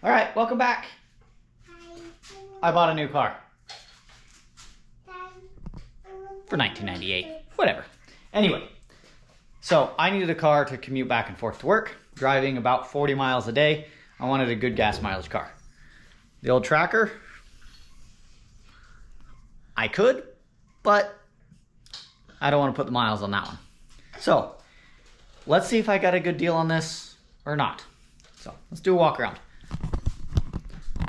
All right, welcome back. I bought a new car for $19.98, whatever. Anyway, so I needed a car to commute back and forth to work, driving about 40 miles a day. I wanted a good gas mileage car. The old Tracker, I could, but I don't want to put the miles on that one. So let's see if I got a good deal on this or not. So let's do a walk around.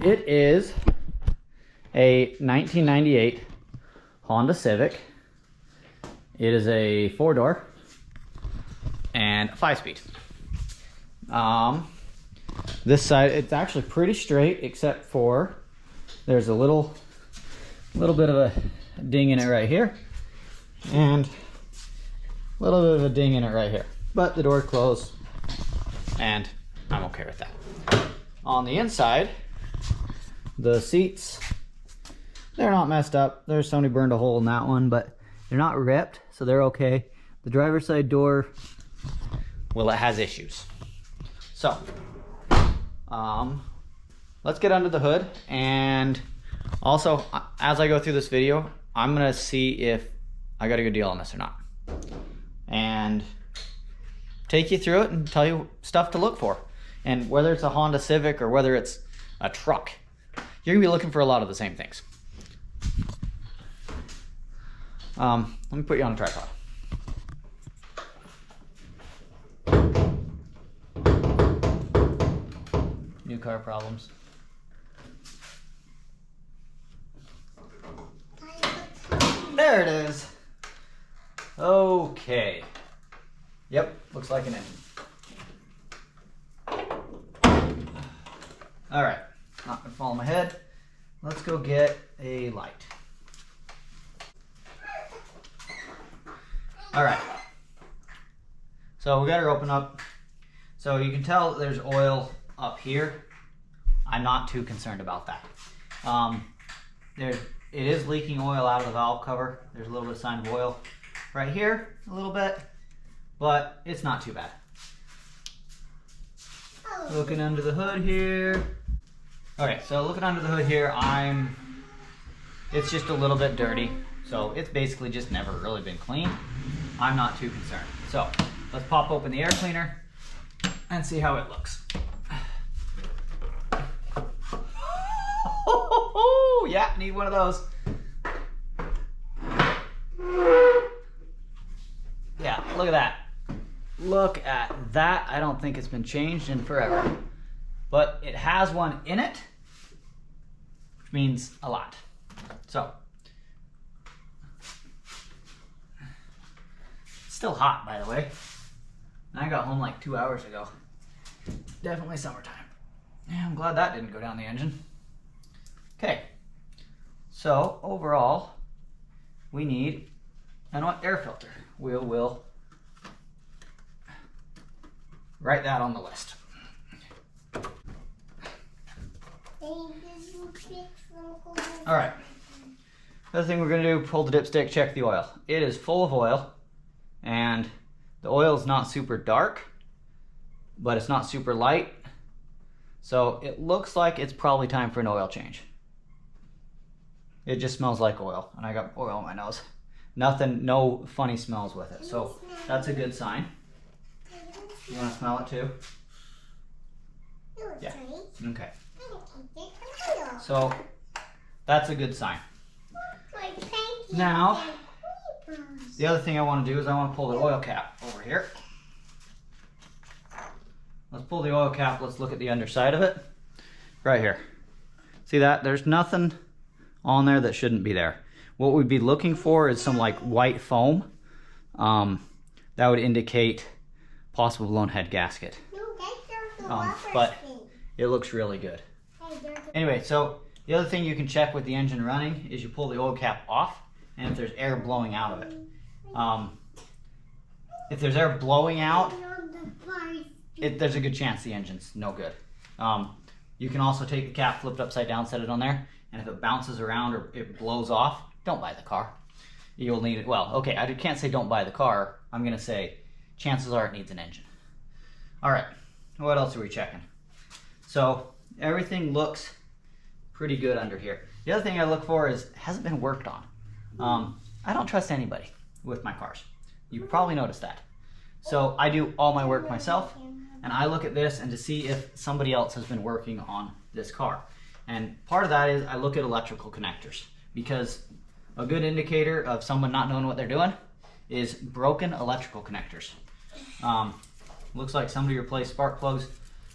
It is a 1998 Honda Civic. It is a 4-door and a 5-speed. This side, it's actually pretty straight, except for there's a little bit of a ding in it right here, and a little bit of a ding in it right here. But the door closed, and I'm okay with that. On the inside, the seats, they're not messed up. There's somebody burned a hole in that one, but they're not ripped, so they're okay. The driver's side door, well, it has issues. So, let's get under the hood, and also, as I go through this video, I'm gonna see if I got a good deal on this or not. And take you through it and tell you stuff to look for. And whether it's a Honda Civic or whether it's a truck, you're gonna be looking for a lot of the same things. Let me put you on a tripod. New car problems. There it is. Okay. Yep, looks like an engine. All right, not gonna fall on my head. Let's go get a light. All right. So we got her open up. So you can tell there's oil up here. I'm not too concerned about that. It is leaking oil out of the valve cover. There's a little bit of sign of oil right here, a little bit, but it's not too bad. Looking under the hood here. Okay, so looking under the hood here, it's just a little bit dirty. So it's basically just never really been cleaned. I'm not too concerned. So let's pop open the air cleaner and see how it looks. Oh, yeah, need one of those. Yeah, look at that. Look at that. I don't think it's been changed in forever. But it has one in it, which means a lot. So, it's still hot, by the way. I got home like 2 hours ago. Definitely summertime. Yeah, I'm glad that didn't go down the engine. Okay, so overall, we need an air filter. We'll write that on the list. All right, other thing we're gonna do, pull the dipstick, check the oil. It is full of oil, and the oil is not super dark, but it's not super light. So it looks like it's probably time for an oil change. It just smells like oil, and I got oil on my nose. Nothing, no funny smells with it, so that's a good sign. You want to smell it too? Yeah. Okay. So that's a good sign. Now, the other thing I want to do is I want to pull the oil cap over here. Let's pull the oil cap. Let's look at the underside of it. Right here. See that? There's nothing on there that shouldn't be there. What we'd be looking for is some like white foam. That would indicate possible blown head gasket. But it looks really good. Anyway, so the other thing you can check with the engine running is you pull the oil cap off, and if there's air blowing out of it. If there's air blowing out, there's a good chance the engine's no good. You can also take the cap, flip it upside down, set it on there, and if it bounces around or it blows off, don't buy the car. You'll need it. Well, okay, I can't say don't buy the car. I'm gonna say chances are it needs an engine. All right, what else are we checking? So everything looks pretty good under here. The other thing I look for is, has it been worked on? I don't trust anybody with my cars. You probably noticed that. So I do all my work myself, and I look at this and to see if somebody else has been working on this car. And part of that is I look at electrical connectors, because a good indicator of someone not knowing what they're doing is broken electrical connectors. Looks like somebody replaced spark plugs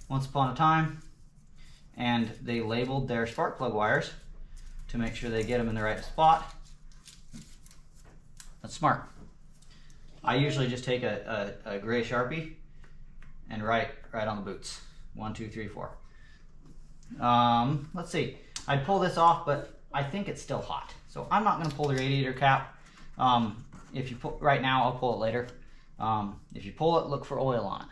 once upon a time, and they labeled their spark plug wires to make sure they get them in the right spot. That's smart. I usually just take a gray Sharpie and write right on the boots. 1, 2, 3, 4. Let's see. I'd pull this off, but I think it's still hot. So I'm not going to pull the radiator cap. If you pull right now, I'll pull it later. If you pull it, look for oil on it.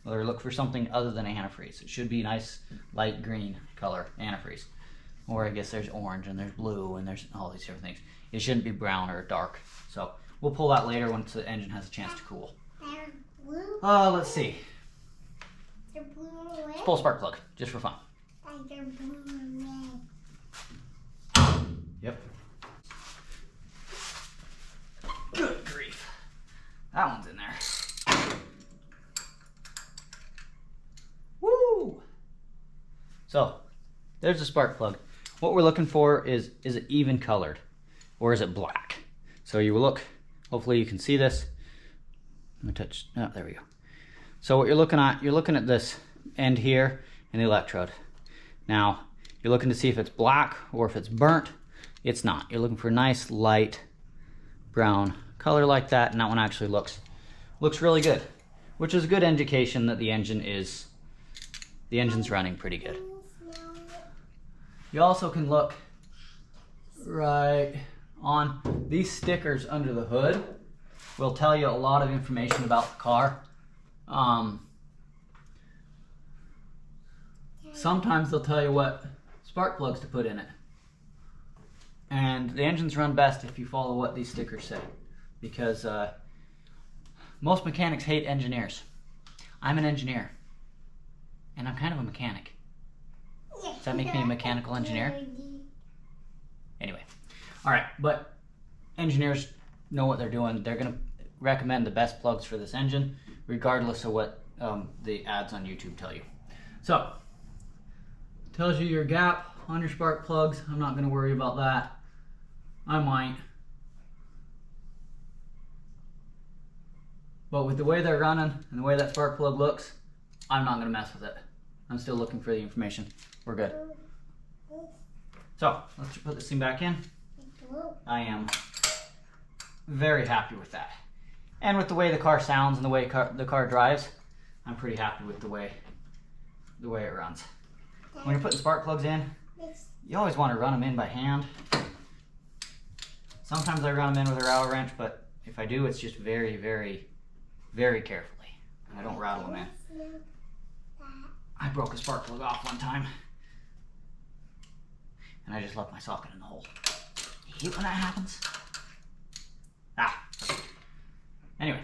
Or look for something other than antifreeze. It should be nice light green color antifreeze. Or I guess there's orange and there's blue and there's all these different things. It shouldn't be brown or dark. So we'll pull that later once the engine has a chance to cool. Let's see. Let's pull a spark plug, just for fun. Yep. Good grief. That one's in there. Woo! So, there's the spark plug. What we're looking for is it even colored or is it black? So you look, hopefully you can see this. Let me touch, oh, there we go. So what you're looking at this end here and the electrode. Now, you're looking to see if it's black or if it's burnt. It's not. You're looking for a nice light brown color like that, and that one actually looks really good, which is a good indication that the engine's running pretty good. You also can look right on these stickers under the hood. Will tell you a lot of information about the car. Sometimes they'll tell you what spark plugs to put in it. And the engines run best if you follow what these stickers say, because most mechanics hate engineers. I'm an engineer, and I'm kind of a mechanic. Does that make me a mechanical engineer? Anyway, all right, but engineers know what they're doing. They're going to recommend the best plugs for this engine, regardless of what the ads on YouTube tell you. So, tells you your gap on your spark plugs. I'm not going to worry about that. I might. But with the way they're running and the way that spark plug looks, I'm not going to mess with it. I'm still looking for the information. We're good. So, let's put this thing back in. I am very happy with that. And with the way the car sounds and the way the car drives, I'm pretty happy with the way it runs. When you're putting spark plugs in, you always want to run them in by hand. Sometimes I run them in with a rattle wrench, but if I do, it's just very, very, very carefully. And I don't rattle them in. I broke a spark plug off one time, and I just left my socket in the hole. You hate when that happens? Ah. Anyway.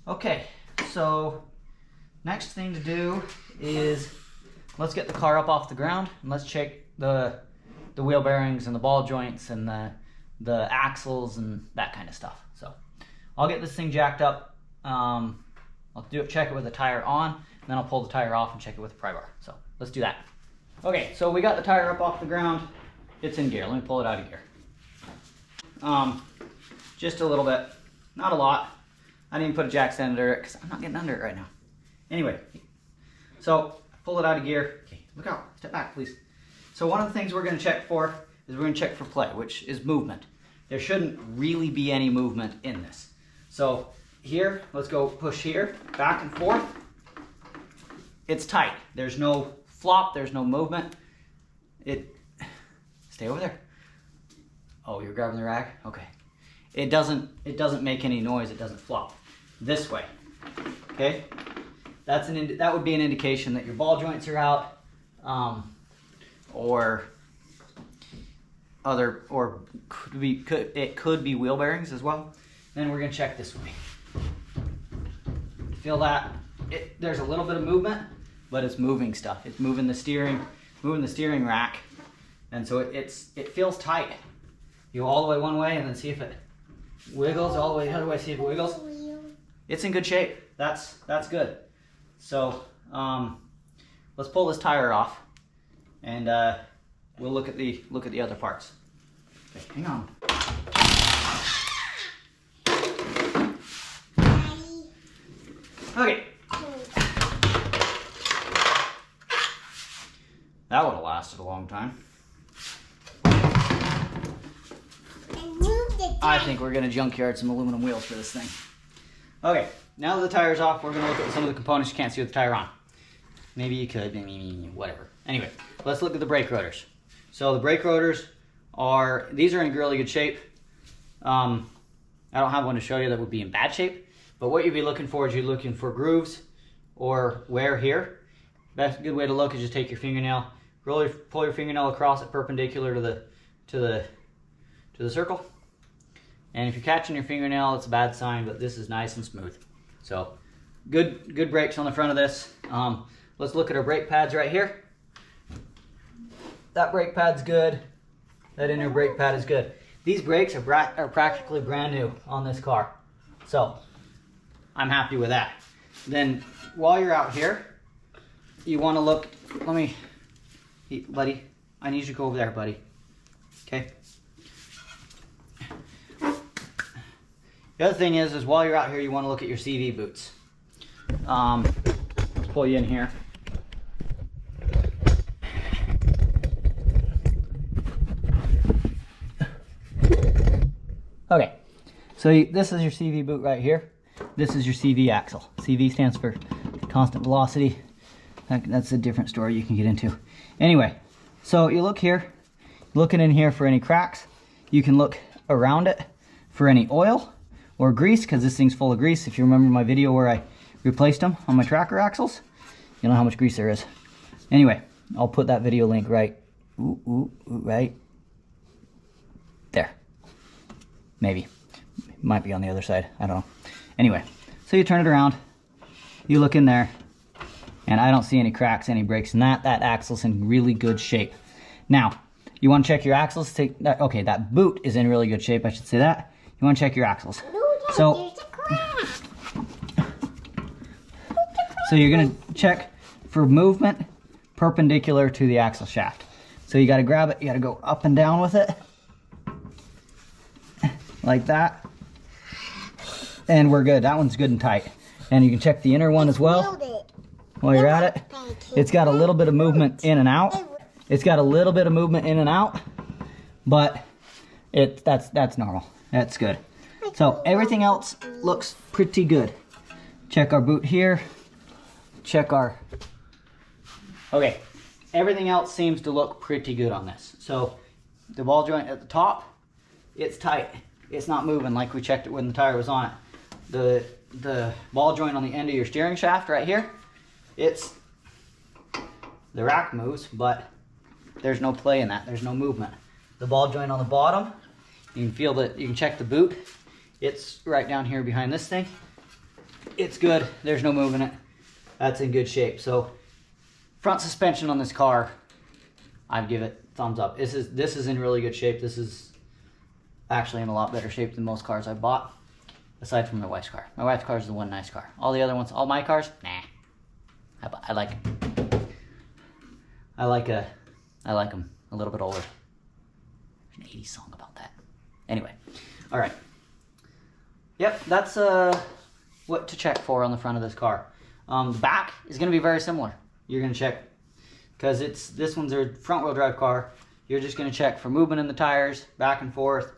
Okay, so next thing to do is let's get the car up off the ground and let's check the wheel bearings and the ball joints and the axles and that kind of stuff. So I'll get this thing jacked up. I'll check it with the tire on, and then I'll pull the tire off and check it with the pry bar. So let's do that. Okay, so we got the tire up off the ground. It's in gear. Let me pull it out of gear. Just a little bit, not a lot. I didn't even put a jack stand under it because I'm not getting under it right now. Anyway, so pull it out of gear. Okay, look out, step back please. So one of the things we're going to check for is we're going to check for play, which is movement. There shouldn't really be any movement in this. So here, let's go push here, back and forth. It's tight. There's no flop, there's no movement. Stay over there. Oh, you're grabbing the rag? Okay. It doesn't make any noise, it doesn't flop. This way, okay? That would be an indication that your ball joints are out, or it could be wheel bearings as well. Then we're gonna check this way. Feel that? There's a little bit of movement, but it's moving stuff. It's moving the steering rack, and so it feels tight. You go all the way one way and then see if it wiggles, all the way the other way, see if it wiggles. It's in good shape. That's good. So let's pull this tire off, and we'll look at the other parts. Okay, hang on. Okay. That would have lasted a long time. I think we're gonna junkyard some aluminum wheels for this thing. Okay, now that the tire's off, we're gonna look at some of the components you can't see with the tire on. Maybe you could, maybe whatever. Anyway, let's look at the brake rotors. So the brake rotors these are in really good shape. I don't have one to show you that would be in bad shape, but what you'd be looking for is you're looking for grooves or wear here. Best good way to look is just take your fingernail, pull your fingernail across it perpendicular to the circle. And if you're catching your fingernail, it's a bad sign, but this is nice and smooth. So good brakes on the front of this. Let's look at our brake pads right here. That brake pad's good. That inner brake pad is good. These brakes are practically brand new on this car. So I'm happy with that. Then while you're out here, you want to look, buddy, I need you to go over there, buddy. Okay. The other thing is while you're out here, you want to look at your CV boots. Let's pull you in here. Okay, so this is your CV boot right here. This is your CV axle. CV stands for constant velocity. That's a different story you can get into. Anyway, so you look here, looking in here for any cracks. You can look around it for any oil or grease, because this thing's full of grease. If you remember my video where I replaced them on my tracker axles, you know how much grease there is. Anyway, I'll put that video link right there. Maybe. Might be on the other side. I don't know. Anyway, so you turn it around. You look in there. And I don't see any cracks, any breaks in that. That axle's in really good shape. Now, you want to check your axles. Okay, that boot is in really good shape. I should say that. You want to check your axles. So you're going to check for movement perpendicular to the axle shaft. So you got to grab it. You got to go up and down with it. Like that. And we're good. That one's good and tight. And you can check the inner one as well. While you're at it, it's got a little bit of movement in and out. It's got a little bit of movement in and out, but that's normal. That's good. So everything else looks pretty good. Check our boot here. Check our... Okay, everything else seems to look pretty good on this. So the ball joint at the top, it's tight. It's not moving like we checked it when the tire was on it. The ball joint on the end of your steering shaft right here, the rack moves, but there's no play in that. There's no movement. The ball joint on the bottom, you can feel that. You can check the boot. It's right down here behind this thing. It's good. There's no moving it. That's in good shape. So front suspension on this car, I'd give it thumbs up. This is in really good shape. This is actually in a lot better shape than most cars I bought, aside from my wife's car. My wife's car is the one nice car. All the other ones, all my cars, nah. I like them a little bit older. There's an 80s song about that. Anyway, all right. Yep, that's what to check for on the front of this car. The back is going to be very similar. You're going to check, because this one's a front-wheel drive car. You're just going to check for movement in the tires, back and forth,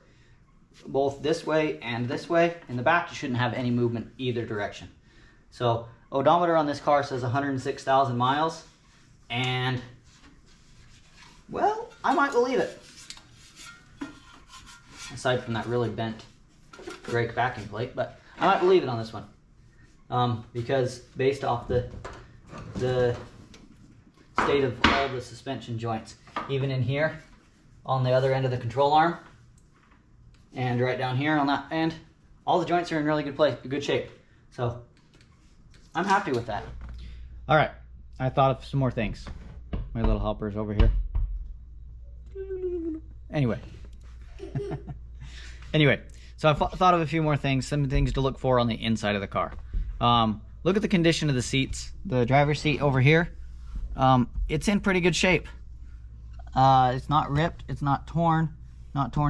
both this way and this way. In the back, you shouldn't have any movement either direction. So odometer on this car says 106,000 miles, and well, I might believe it. Aside from that really bent brake backing plate, but I might believe it on this one, because based off the state of all the suspension joints, even in here on the other end of the control arm, and right down here on that end, all the joints are in really good shape. So I'm happy with that. All right, I thought of some more things. My little helpers over here. Anyway. Anyway, so I thought of a few more things, some things to look for on the inside of the car. Look at the condition of the seats. The driver's seat over here, it's in pretty good shape. It's not ripped, it's not torn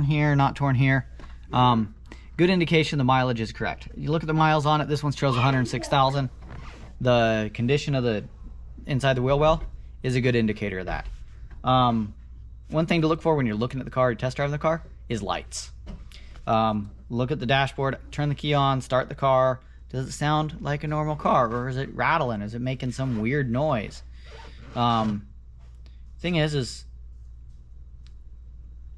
here, not torn here. Good indication the mileage is correct. You look at the miles on it, this one shows 106,000. The condition of the inside the wheel well is a good indicator of that. One thing to look for when you're looking at the car, test driving the car, is lights. Look at the dashboard, turn the key on, start the car. Does it sound like a normal car, or is it rattling? Is it making some weird noise? Thing is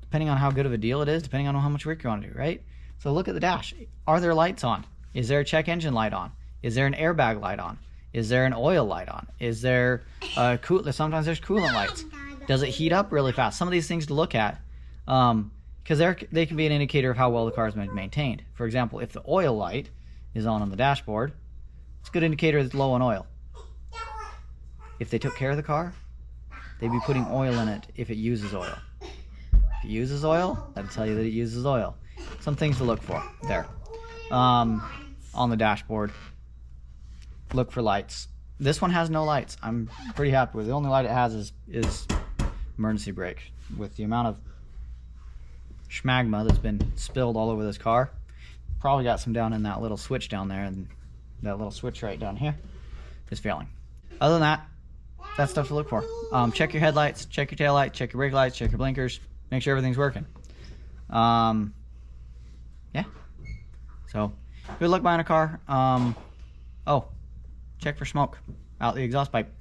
depending on how good of a deal it is, depending on how much work you want to do, right? So look at the dash. Are there lights on? Is there a check engine light on? Is there an airbag light on? Is there an oil light on? Is there a sometimes there's coolant lights. Does it heat up really fast? Some of these things to look at, because they can be an indicator of how well the car has been maintained. For example, if the oil light is on the dashboard, it's a good indicator that it's low on oil. If they took care of the car, they'd be putting oil in it if it uses oil. If it uses oil, that'll tell you that it uses oil. Some things to look for there. On the dashboard, look for lights. This one has no lights. I'm pretty happy with it. The only light it has is emergency brake. With the amount of schmagma that's been spilled all over this car, probably got some down in that little switch down there, and that little switch right down here is failing. Other than that, that's stuff to look for. Check your headlights, check your tail light, check your brake lights, check your blinkers, make sure everything's working. Yeah. So, good luck buying a car. Oh, check for smoke out the exhaust pipe.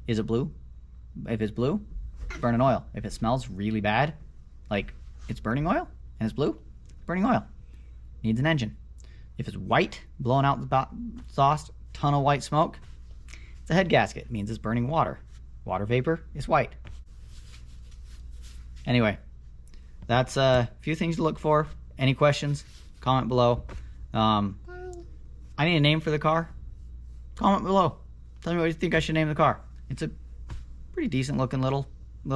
Is it blue? If it's blue, burning oil. If it smells really bad, like it's burning oil and it's blue, burning oil. Needs an engine. If it's white, blowing out the exhaust, ton of white smoke, it's a head gasket. It means it's burning water. Water vapor is white. Anyway, that's a few things to look for. Any questions? Comment below. I need a name for the car. Comment below. Tell me what you think I should name the car. It's a pretty decent looking little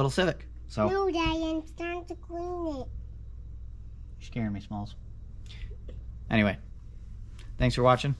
Civic. So. No, Daddy, I'm starting to clean it. You're scaring me, Smalls. Anyway, thanks for watching.